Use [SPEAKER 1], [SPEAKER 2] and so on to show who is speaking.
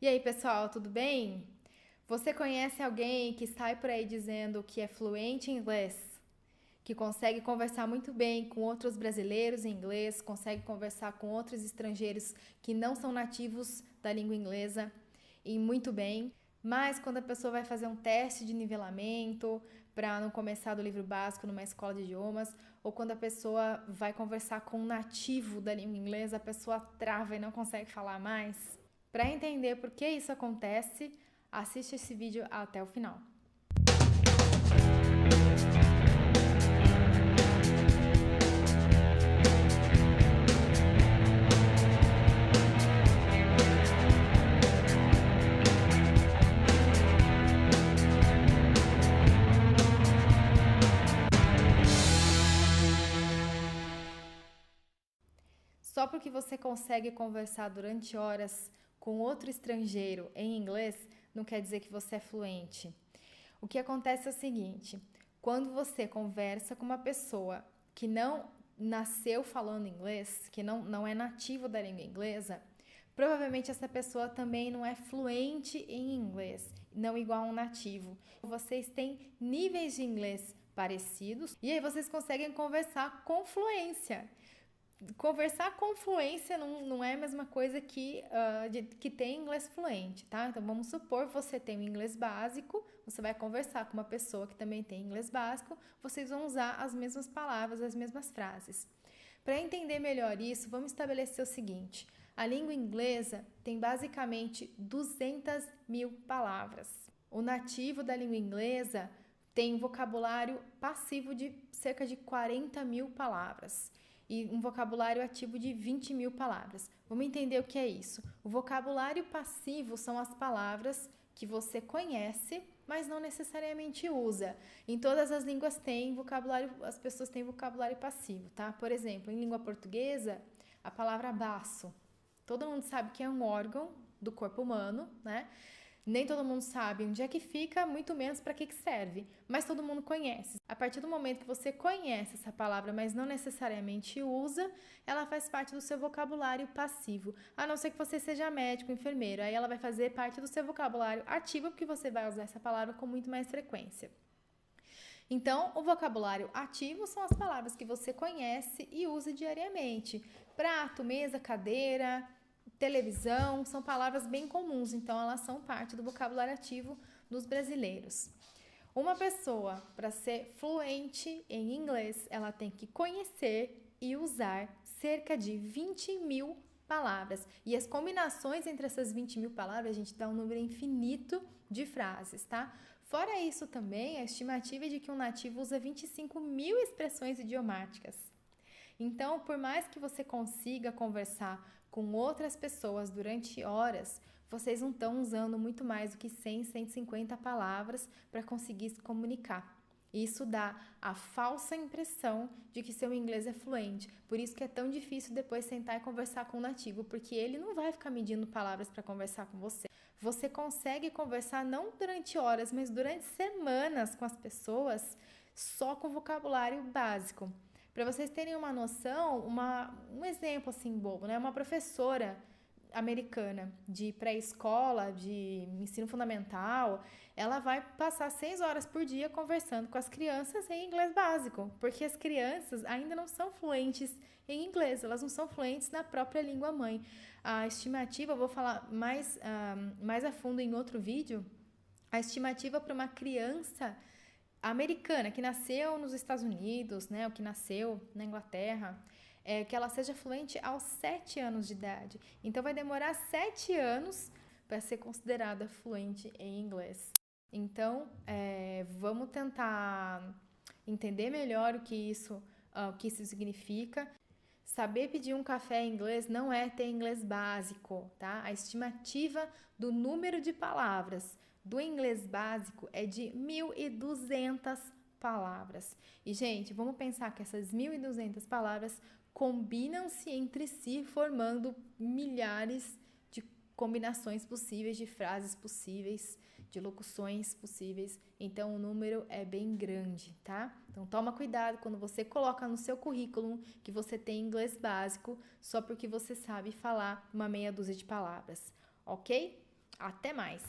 [SPEAKER 1] E aí, pessoal, tudo bem? Você conhece alguém que sai por aí dizendo que é fluente em inglês, que consegue conversar muito bem com outros brasileiros em inglês, consegue conversar com outros estrangeiros que não são nativos da língua inglesa e muito bem, mas quando a pessoa vai fazer um teste de nivelamento para não começar do livro básico numa escola de idiomas, ou quando a pessoa vai conversar com um nativo da língua inglesa, a pessoa trava e não consegue falar mais? Para entender por que isso acontece, assiste esse vídeo até o final. Só porque você consegue conversar durante horas com outro estrangeiro em inglês, não quer dizer que você é fluente. O que acontece é o seguinte: quando você conversa com uma pessoa que não nasceu falando inglês, que não é nativo da língua inglesa, provavelmente essa pessoa também não é fluente em inglês, não igual a um nativo. Vocês têm níveis de inglês parecidos e aí vocês conseguem conversar com fluência. Conversar com fluência não é a mesma coisa que ter inglês fluente, tá? Então vamos supor que você tem um inglês básico, você vai conversar com uma pessoa que também tem inglês básico, vocês vão usar as mesmas palavras, as mesmas frases. Para entender melhor isso, vamos estabelecer o seguinte: a língua inglesa tem basicamente 200 mil palavras. O nativo da língua inglesa tem um vocabulário passivo de cerca de 40 mil palavras e um vocabulário ativo de 20 mil palavras. Vamos entender o que é isso. O vocabulário passivo são as palavras que você conhece, mas não necessariamente usa. Em todas as línguas tem vocabulário, as pessoas têm vocabulário passivo, tá? Por exemplo, em língua portuguesa, a palavra baço. Todo mundo sabe que é um órgão do corpo humano, né? Nem todo mundo sabe onde é que fica, muito menos para que serve, mas todo mundo conhece. A partir do momento que você conhece essa palavra, mas não necessariamente usa, ela faz parte do seu vocabulário passivo. A não ser que você seja médico, enfermeiro, aí ela vai fazer parte do seu vocabulário ativo, porque você vai usar essa palavra com muito mais frequência. Então, o vocabulário ativo são as palavras que você conhece e usa diariamente. Prato, mesa, cadeira, televisão, são palavras bem comuns, então elas são parte do vocabulário ativo dos brasileiros. Uma pessoa, para ser fluente em inglês, ela tem que conhecer e usar cerca de 20 mil palavras. E as combinações entre essas 20 mil palavras, a gente dá um número infinito de frases, tá? Fora isso também, a estimativa é de que um nativo usa 25 mil expressões idiomáticas. Então, por mais que você consiga conversar com outras pessoas durante horas, vocês não estão usando muito mais do que 100, 150 palavras para conseguir se comunicar. Isso dá a falsa impressão de que seu inglês é fluente. Por isso que é tão difícil depois sentar e conversar com um nativo, porque ele não vai ficar medindo palavras para conversar com você. Você consegue conversar não durante horas, mas durante semanas com as pessoas só com vocabulário básico. Para vocês terem uma noção, um exemplo assim bobo, né? Uma professora americana de pré-escola, de ensino fundamental, ela vai passar 6 horas por dia conversando com as crianças em inglês básico, porque as crianças ainda não são fluentes em inglês, elas não são fluentes na própria língua mãe. A estimativa, eu vou falar mais a fundo em outro vídeo, a estimativa para uma criança americana que nasceu nos Estados Unidos, né, ou que nasceu na Inglaterra, que ela seja fluente aos 7 anos de idade. Então vai demorar 7 anos para ser considerada fluente em inglês. Então, vamos tentar entender melhor o que isso significa. Saber pedir um café em inglês não é ter inglês básico, tá? A estimativa do número de palavras do inglês básico é de 1.200 palavras. E, gente, vamos pensar que essas 1.200 palavras combinam-se entre si, formando milhares de combinações possíveis, de frases possíveis, de locuções possíveis. Então, o número é bem grande, tá? Então, toma cuidado quando você coloca no seu currículo que você tem inglês básico só porque você sabe falar uma meia dúzia de palavras, ok? Até mais!